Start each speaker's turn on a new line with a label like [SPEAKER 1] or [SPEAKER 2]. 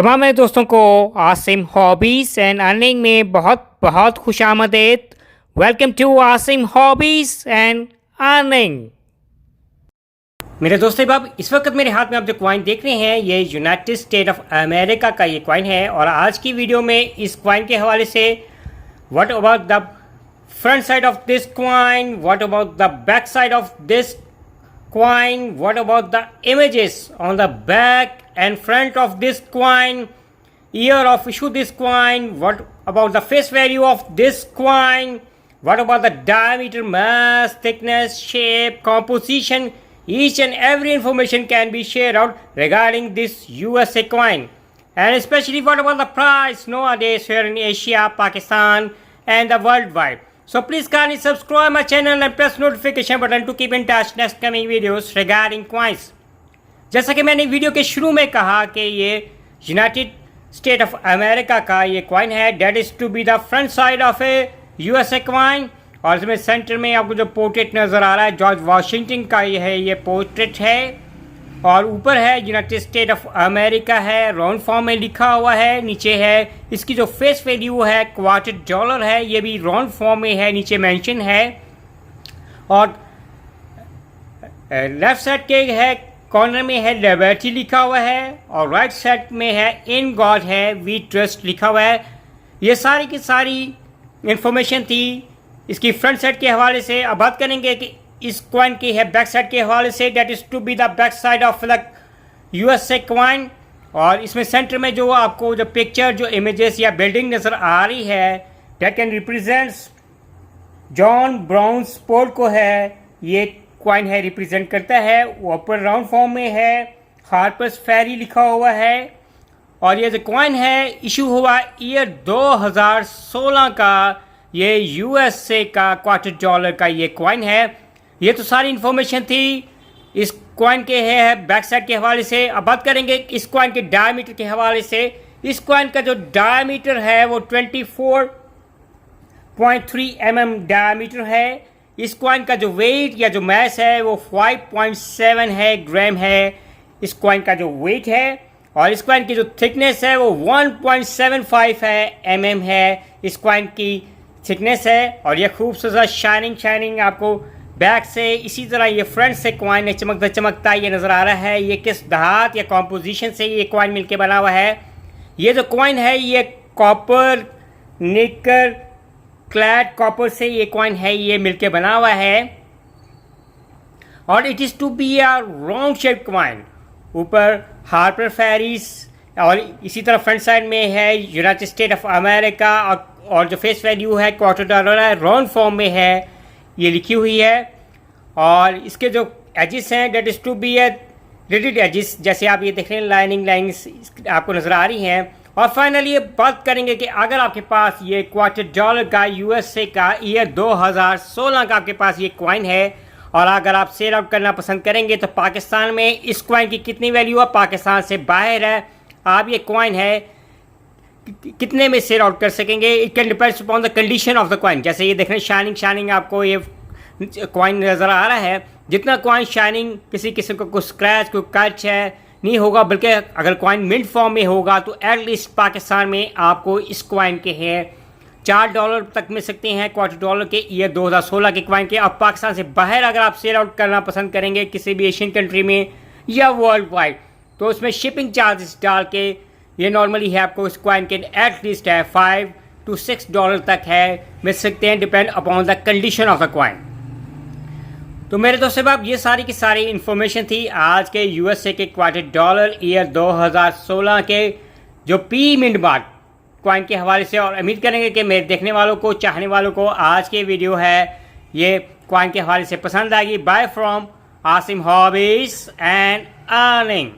[SPEAKER 1] तमाम मेरे दोस्तों को आसिम हॉबीज़ एंड अर्निंग में बहुत बहुत खुशामदीद। Welcome to Asim hobbies and earning. मेरे दोस्तों अब इस वक्त मेरे हाथ में आप जो कॉइन देख रहे हैं ये यूनाइटेड स्टेट ऑफ अमेरिका का ये कॉइन है। और आज की वीडियो में इस कॉइन के हवाले से what about the front side of this coin, what about the back side of this coin, what about the images on the back and front of this coin, year of issue this coin, what about the face value of this coin, what about the diameter, mass, thickness, shape, composition, each and every information can be shared out regarding this USA coin. And especially what about the price nowadays here in Asia, Pakistan and the worldwide. So please kindly subscribe my channel and press notification button to keep in touch next coming videos regarding coins. जैसा कि मैंने video के शुरू में कहा कि ये United state of America का ये कॉइन है, that is to be the front side of a USA coin. और इसमें सेंटर में आपको जो पोर्ट्रेट नज़र आ रहा है जॉर्ज वाशिंगटन का ये है, ये पोर्ट्रेट है। और ऊपर है यूनाइटेड स्टेट ऑफ अमेरिका है, राउंड फॉर्म में लिखा हुआ है। नीचे है इसकी जो फेस वैल्यू है $25 है, ये भी राउंड फॉर्म में है, नीचे मेंशन है। और लेफ्ट साइड के है कॉर्नर में है लिबर्टी लिखा हुआ है, और राइट साइड में है इन गॉड है, वी ट्रस्ट लिखा हुआ है। ये सारी की सारी इंफॉर्मेशन थी इसकी फ्रंट साइड के हवाले से। अब बात करेंगे कि इस कॉइन की है बैक साइड के हवाले से, that is to be the back side of the USA coin. और इसमें सेंटर में जो आपको जो पिक्चर, जो इमेजेस या बिल्डिंग नज़र आ रही है, date can represents John brown sport को है, ये कॉइन है रिप्रेजेंट करता है। ऊपर राउंड फॉर्म में है, हार्पर्स फेरी लिखा हुआ है। और ये जो कॉइन है इशू हुआ ईयर 2016 का, ये यूएसए का $25 का ये कॉइन है। ये तो सारी इन्फॉर्मेशन थी इस कॉइन के है बैक साइड के हवाले से। अब बात करेंगे इस कॉइन के डायमीटर के हवाले से। इस कॉइन का जो डायमीटर है वो 24.3 mm डायमीटर है। इस कॉइन का जो वेट या जो मैस है वो 5.7 है, ग्राम है इस कॉइन का जो वेट है। और इस कॉइन की जो थिकनेस है वो 1.75 है, mm है इस कॉइन की थिकनेस है। और ये खूबसूरत शाइनिंग आपको बैक से इसी तरह ये फ्रंट से कॉइन है चमकता चमकता ये नज़र आ रहा है। ये किस धात या कॉम्पोजिशन से ये कॉइन मिलके बना हुआ है। ये जो कॉइन है ये कॉपर निकर क्लैड कॉपर से ये कॉइन है, ये मिलके बना हुआ है। और it is to be a round shape coin. ऊपर हार्पर फेरीज और इसी तरह फ्रंट साइड में है यूनाइटेड स्टेट ऑफ अमेरिका। और जो फेस वैल्यू है $25 है, राउंड फॉर्म में है, ये लिखी हुई है। और इसके जो एजिस हैं that is to be a reeded edges, जैसे आप ये देख रहे हैं लाइनिंग लाइन्स आपको नज़र आ रही हैं। और फाइनली ये बात करेंगे कि अगर आपके पास ये $25 का यूएसए का ईयर 2016 का आपके पास ये कॉइन है और अगर आप सेल आउट करना पसंद करेंगे तो पाकिस्तान में इस कॉइन की कितनी वैल्यू है, पाकिस्तान से बाहर है, आप ये कॉइन है कितने में सेल आउट कर सकेंगे। It can depends upon the condition of the coin. जैसे ये देख रहे हैं शाइनिंग आपको ये कॉइन नज़र आ रहा है। जितना कॉइन शाइनिंग किसी किस्म का कोई स्क्रैच कोई कच है नहीं होगा, बल्कि अगर कॉइन मिंट फॉर्म में होगा तो एटलीस्ट पाकिस्तान में आपको इस कॉइन के हैं $4 तक मिल सकते हैं, $25 के ईयर 2016 के कॉइन के। अब पाकिस्तान से बाहर अगर आप सेल आउट करना पसंद करेंगे किसी भी एशियन कंट्री में या वर्ल्ड वाइड, तो उसमें शिपिंग चार्जेस डाल के ये नॉर्मली है आपको इस कॉइन के एटलीस्ट है $5 to $6 तक है मिल सकते हैं, depend upon the condition of the coin. तो मेरे दोस्तों अब ये सारी की सारी इन्फॉर्मेशन थी आज के यूएसए के $25 ईयर 2016 के जो पी मिंट बाद कॉइन के हवाले से। और उम्मीद करेंगे कि मेरे देखने वालों को, चाहने वालों को आज के वीडियो है ये कॉइन के हवाले से पसंद आएगी। Bye from Asim hobbies and earning.